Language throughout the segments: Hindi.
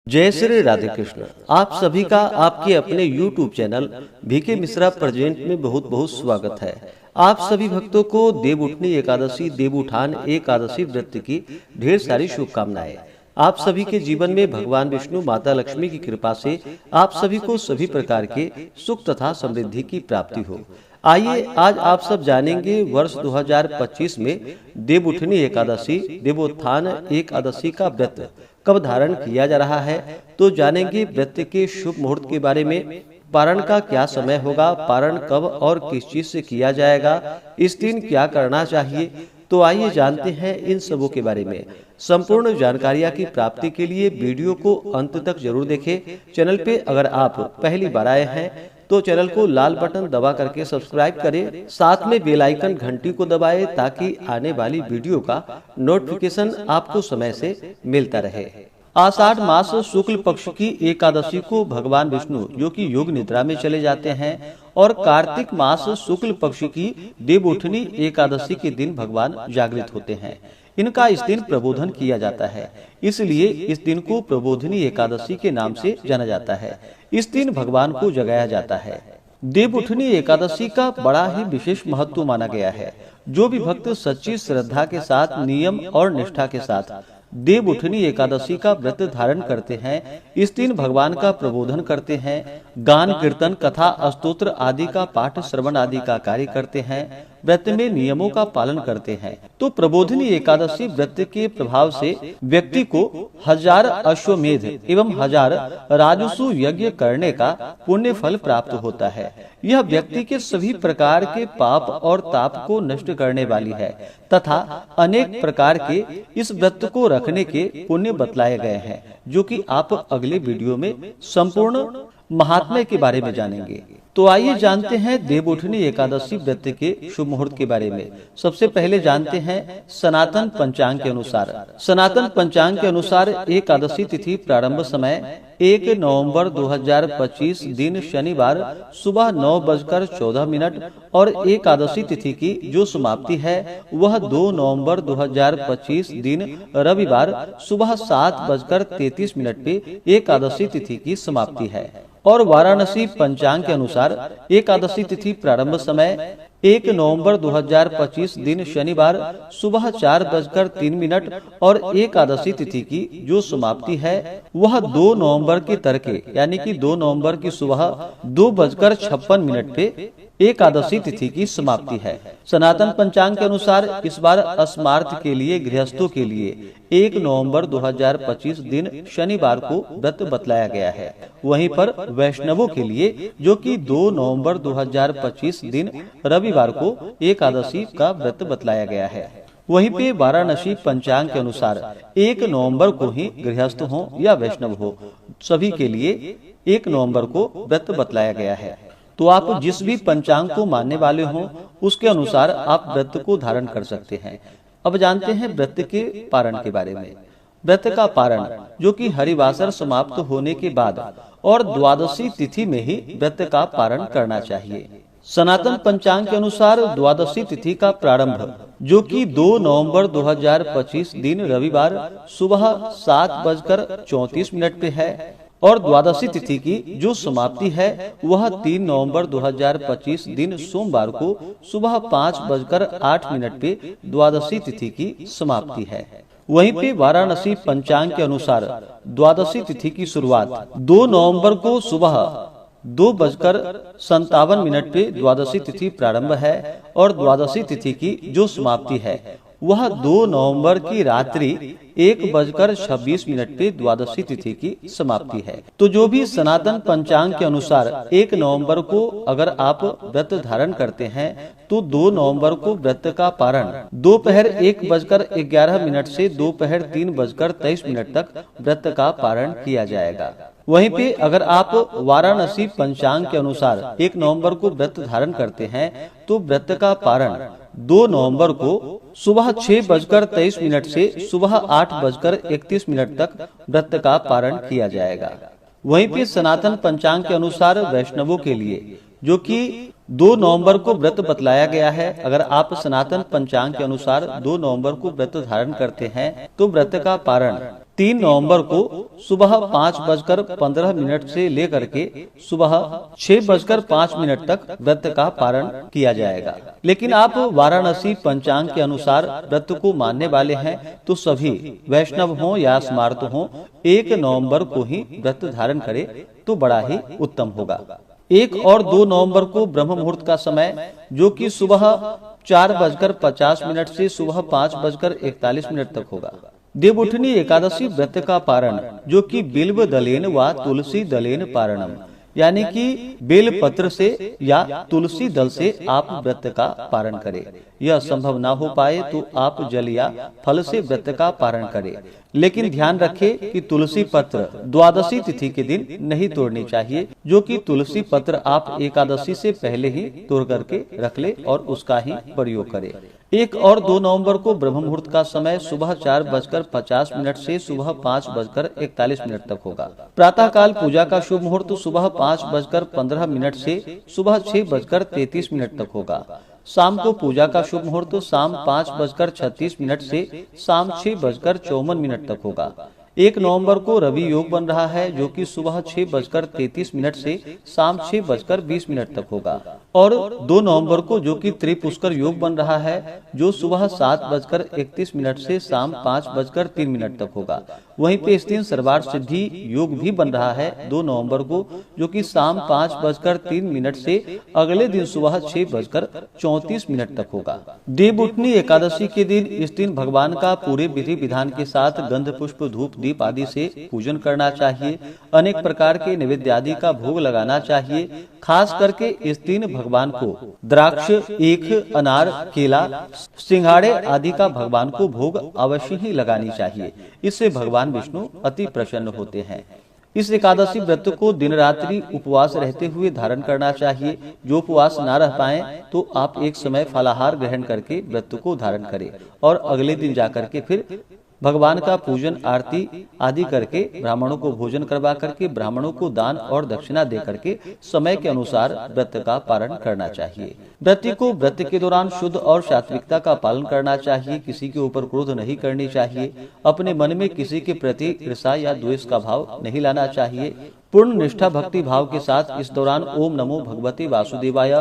जय श्री राधे कृष्ण। आप सभी का आपके अपने YouTube channel VK Mishra present में बहुत बहुत स्वागत है। आप सभी भक्तों को देव उठनी एकादशी, देव उठान एकादशी व्रत की ढेर सारी शुभकामनाएं। आप सभी के जीवन में भगवान विष्णु, माता लक्ष्मी की कृपा से आप सभी को सभी प्रकार के सुख तथा समृद्धि की प्राप्ति हो। आइए आज आप सब जानेंगे वर्ष 2025 में देव उठनी एकादशी, देवोत्थान एकादशी का व्रत कब धारण किया जा रहा है। तो जानेंगे व्रत के शुभ मुहूर्त के बारे में, पारण का क्या समय होगा, पारण कब और किस चीज से किया जाएगा, इस दिन क्या करना चाहिए। तो आइए जानते हैं इन सबों के बारे में। संपूर्ण जानकारियां की प्राप्ति के लिए वीडियो को अंत तक जरूर देखें। चैनल पे अगर आप पहली बार आए हैं तो चैनल को लाल बटन दबा करके सब्सक्राइब करें, साथ में बेल आइकन घंटी को दबाएं ताकि आने वाली वीडियो का नोटिफिकेशन आपको समय से मिलता रहे। आषाढ़ मास शुक्ल पक्ष की एकादशी को भगवान विष्णु जो कि योग निद्रा में चले जाते हैं और कार्तिक मास शुक्ल पक्ष की देवउठनी एकादशी के दिन भगवान जागृत होते हैं। इनका इस दिन प्रबोधन किया जाता है, इसलिए इस दिन को प्रबोधनी एकादशी के नाम से जाना जाता है। इस दिन भगवान को जगाया जाता है। देवउठनी एकादशी का बड़ा ही विशेष महत्व माना गया है। जो भी भक्त सच्ची श्रद्धा के साथ, नियम और निष्ठा के साथ देव उठनी एकादशी का व्रत धारण करते हैं, इस दिन भगवान का प्रबोधन करते हैं, गान कीर्तन कथा स्तोत्र आदि का पाठ श्रवण आदि का कार्य करते हैं, व्रत में नियमों का पालन करते हैं, तो प्रबोधनी एकादशी व्रत के प्रभाव से व्यक्ति को 1000 अश्वमेध एवं 1000 राजसु यज्ञ करने का पुण्य फल प्राप्त होता है। यह व्यक्ति के सभी प्रकार के पाप और ताप को नष्ट करने वाली है तथा अनेक प्रकार के इस व्रत को रखने के पुण्य बतलाए गए हैं, जो कि आप अगले वीडियो में संपूर्ण महात्म्य के बारे में जानेंगे। तो आइए जानते हैं देव उठनी एकादशी व्रत के शुभ मुहूर्त के बारे में। सबसे पहले जानते हैं सनातन पंचांग के अनुसार। सनातन पंचांग के अनुसार एकादशी तिथि प्रारंभ समय 1 नवंबर 2025 दिन शनिवार सुबह 9:14 और एकादशी तिथि की जो समाप्ति है वह 2 नवंबर 2025 दिन रविवार सुबह 7:33 पे एकादशी तिथि की समाप्ति है। और वाराणसी पंचांग के अनुसार एकादशी तिथि प्रारंभ समय 1 नवंबर 2025 दिन शनिवार सुबह 4:03 और एकादशी तिथि की जो समाप्ति है वह 2 नवंबर के तड़के यानी कि 2 नवंबर की सुबह 2:56 पे एकादशी तिथि की समाप्ति है। सनातन पंचांग के अनुसार इस बार अस्मार्थ के लिए गृहस्थों के लिए 1 नवंबर 2025 दिन शनिवार को व्रत बतलाया गया है। वहीं पर वैष्णवों के लिए जो कि 2 नवंबर 2025 दिन रविवार को एकादशी का व्रत बतलाया गया है। वहीं पे वाराणसी पंचांग के अनुसार 1 नवंबर को ही गृहस्थ हो या वैष्णव हो, सभी के लिए 1 नवंबर को व्रत बतलाया गया है। तो आप जिस भी पंचांग को मानने वाले हों उसके अनुसार आप व्रत को धारण कर सकते हैं। अब जानते हैं व्रत के पारण के बारे में। व्रत का पारण जो कि हरिवासर समाप्त होने के बाद और द्वादशी तिथि में ही व्रत का पारण करना चाहिए। सनातन पंचांग के अनुसार द्वादशी तिथि का प्रारंभ जो कि 2 नवंबर 2025 दिन रविवार सुबह 7:34 पे है और द्वादशी तिथि की जो समाप्ति है वह 3 नवंबर 2025 दिन सोमवार को सुबह 5:08 पे द्वादशी तिथि की समाप्ति है। वहीं पे वाराणसी पंचांग के अनुसार द्वादशी तिथि की शुरुआत 2 नवंबर को सुबह 2:57 पे द्वादशी तिथि प्रारंभ है और द्वादशी तिथि की जो समाप्ति है वह 2 नवंबर की रात्रि 1:26 पे द्वादशी तिथि की समाप्ति है। तो जो भी सनातन पंचांग के अनुसार 1 नवंबर को अगर आप व्रत धारण करते हैं तो 2 नवंबर को व्रत का पारण दोपहर 1:11 से दोपहर 3:23 तक व्रत का पारण किया जाएगा। वहीं पे अगर आप वाराणसी पंचांग के अनुसार 1 नवंबर को व्रत धारण करते हैं तो व्रत का पारण 2 नवंबर को सुबह 6:23 से सुबह 8:31 तक व्रत का पारण किया जाएगा। वहीं पे सनातन पंचांग के अनुसार वैष्णवों के लिए जो कि 2 नवंबर को व्रत बतलाया गया है, अगर आप सनातन पंचांग के अनुसार 2 नवंबर को व्रत धारण करते हैं तो व्रत का पारण 3 नवंबर को सुबह 5:15 से लेकर के सुबह 6:05 तक व्रत का पारण किया जाएगा। लेकिन आप वाराणसी पंचांग के अनुसार व्रत को मानने वाले हैं तो सभी वैष्णव हों या स्मार्त हों 1 नवंबर को ही व्रत धारण करें तो बड़ा ही उत्तम होगा। 1 और 2 नवंबर को ब्रह्म मुहूर्त का समय जो कि सुबह 4:50 से सुबह 5:41 तक होगा। देवउठनी एकादशी व्रत का पारण जो कि बिल्व दलेन व तुलसी दलेन पारणम यानी कि बेल पत्र से या तुलसी दल से आप व्रत का पारण करें। यह संभव ना हो पाए तो आप जल या फल से व्रत का पारण करें। लेकिन ध्यान रखें कि तुलसी पत्र द्वादशी तिथि के दिन नहीं तोड़नी चाहिए, जो कि तुलसी पत्र आप एकादशी से पहले ही तोड़ करके रख ले और उसका ही प्रयोग करें। 1 और 2 नवंबर को ब्रह्म मुहूर्त का समय सुबह 4:50 से सुबह 5:41 तक होगा। प्रातः काल पूजा का शुभ मुहूर्त सुबह 5:15 से सुबह 6:33 तक होगा। शाम को पूजा का शुभ मुहूर्त शाम 5:36 से शाम 6:54 तक होगा। 1 नवंबर को रवि योग बन रहा है जो कि सुबह 6:33 से शाम 6:20 तक होगा। और 2 नवंबर को जो कि त्रिपुष्कर योग बन रहा है जो सुबह 7:31 से शाम 5:03 तक होगा। वहीं पे इस दिन सर्वार्थ सिद्धि योग भी बन रहा है 2 नवंबर को जो कि शाम 5:03 से अगले दिन सुबह 6:34 तक होगा। देवउठनी एकादशी के दिन इस दिन भगवान का पूरे विधि विधान के साथ गंध पुष्प धूप दीप आदि से पूजन करना चाहिए। अनेक प्रकार के नैवेद्य आदि का भोग लगाना चाहिए। खास करके इस दिन भगवान को द्राक्ष, ईख, अनार, केला, सिंघाड़े आदि का भगवान को भोग अवश्य ही लगानी चाहिए। इससे भगवान विष्णु अति प्रसन्न होते हैं। इस एकादशी व्रत को दिन रात्रि उपवास रहते हुए धारण करना चाहिए। जो उपवास ना रह पाए तो आप एक समय फलाहार ग्रहण करके व्रत को धारण करें और अगले दिन जाकर के फिर भगवान का पूजन आरती आदि करके ब्राह्मणों को भोजन करवा करके ब्राह्मणों को दान और दक्षिणा दे करके समय के अनुसार व्रत का पारण करना चाहिए। व्रती को व्रत के दौरान शुद्ध और सात्विकता का पालन करना चाहिए। किसी के ऊपर क्रोध नहीं करनी चाहिए। अपने मन में किसी के प्रति ईर्ष्या या द्वेष का भाव नहीं लाना चाहिए। पूर्ण निष्ठा भक्ति भाव के साथ इस दौरान ओम नमो भगवते वासुदेवाय,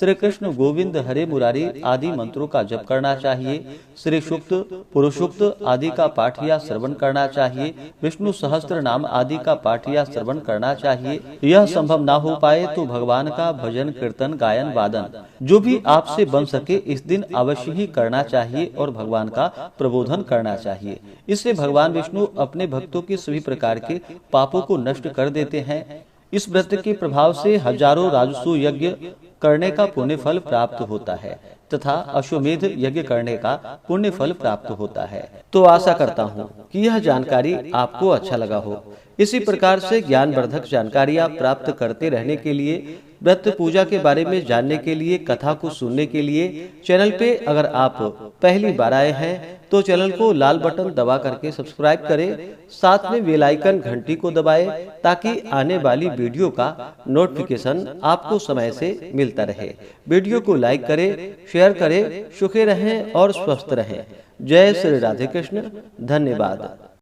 श्री कृष्ण गोविंद हरे मुरारी आदि मंत्रों का जप करना चाहिए। श्री सूक्त, पुरुषोक्त आदि का पाठ या श्रवण करना चाहिए। विष्णु सहस्त्र नाम आदि का पाठ या श्रवण करना चाहिए। यह संभव ना हो पाए तो भगवान का भजन कीर्तन गायन वादन जो भी आपसे बन सके इस दिन अवश्य ही करना चाहिए और भगवान का प्रबोधन करना चाहिए। इससे भगवान विष्णु अपने भक्तों के सभी प्रकार के पापों को नष्ट कर देते हैं। इस व्रत के प्रभाव से हजारों राजसू यज्ञ करने का पुण्य फल प्राप्त होता है तथा अश्वमेध यज्ञ करने का पुण्य फल प्राप्त होता है। तो आशा करता हूँ कि यह जानकारी आपको अच्छा लगा हो। इसी प्रकार से ज्ञानवर्धक जानकारियाँ प्राप्त करते रहने के लिए, व्रत पूजा के बारे में जानने के लिए, कथा को सुनने के लिए चैनल पे अगर आप पहली बार आए हैं तो चैनल को लाल बटन दबा करके सब्सक्राइब करें। साथ में बेल आइकन घंटी को दबाएं ताकि आने वाली वीडियो का नोटिफिकेशन आपको समय से मिलता रहे। वीडियो को लाइक करें, शेयर करें। सुखी रहें और स्वस्थ रहें। जय श्री राधे कृष्ण। धन्यवाद।